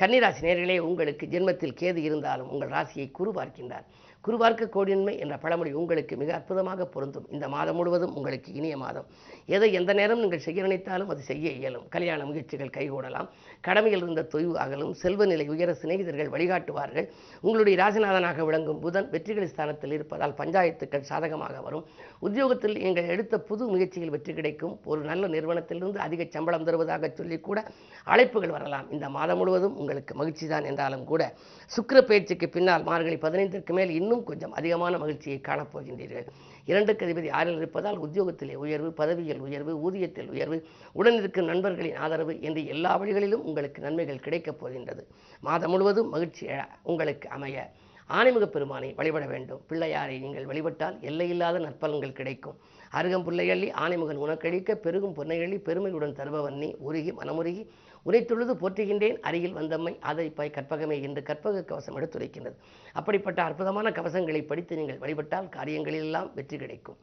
கன்னிராசி நேயர்களே, உங்களுக்கு ஜென்மத்தில் கேது இருந்தாலும் உங்கள் ராசியை குரு பார்க்கின்றார். குரு பார்க்க கோடின்மை என்ற பழமொழி உங்களுக்கு மிக அற்புதமாக பொருந்தும். இந்த மாதம் முழுவதும் உங்களுக்கு இனிய மாதம். எதை எந்த நேரம் நீங்கள் செய்ய நினைத்தாலும் அது செய்ய இயலும். கல்யாண முயற்சிகள் கைகூடலாம். கடமையில் இருந்த தொய்வு அகலும். செல்வ நிலை உயர சிநேகிதர்கள் வழிகாட்டுவார்கள். உங்களுடைய ராசிநாதனாக விளங்கும் புதன் வெற்றிகள் ஸ்தானத்தில் இருப்பதால் பஞ்சாயத்துக்கள் சாதகமாக வரும். உத்தியோகத்தில் நீங்கள் எடுத்த புது முயற்சியில் வெற்றி கிடைக்கும். ஒரு நல்ல நிறுவனத்திலிருந்து அதிக சம்பளம் தருவதாக சொல்லி கூட அழைப்புகள் வரலாம். இந்த மாதம் முழுவதும் உங்களுக்கு மகிழ்ச்சி தான் என்றாலும் கூட சுக்கிர பயிற்சிக்கு பின்னால் மார்கழி 15ற்கு மேல் இன்னும் கொஞ்சம் அதிகமான மகிழ்ச்சியை காணப்போகின்றீர்கள். 2க்கு அதிபதி 6ல் இருப்பதால் உத்தியோகத்திலே உயர்வு, பதவியில் உயர்வு, ஊதியத்தில் உயர்வு, உடனிருக்கும் நண்பர்களின் ஆதரவு என்று எல்லா வழிகளிலும் உங்களுக்கு நன்மைகள் கிடைக்கப் போகின்றது. மாதம் முழுவதும் மகிழ்ச்சி உங்களுக்கு அமைய ஆனைமுக பெருமானை வழிபட வேண்டும். பிள்ளையாரை நீங்கள் வழிபட்டால் எல்லையில்லாத நற்பலன்கள் கிடைக்கும். அருகம்புல்லை அள்ளி ஆனைமுகன் உனக்கழிக்க பெருகும் பொன்னையள்ளி பெருமையுடன் தருபவன் நீ உருகி மனமுருகி உரைத்தொழுது போற்றுகின்றேன் அருகில் வந்தம்மை ஆதரிப்பாய் கற்பகமே என்று கற்பக கவசம் எடுத்துரைக்கின்றது. அப்படிப்பட்ட அற்புதமான கவசங்களை படித்து நீங்கள் வழிபட்டால் காரியங்களிலெல்லாம் வெற்றி கிடைக்கும்.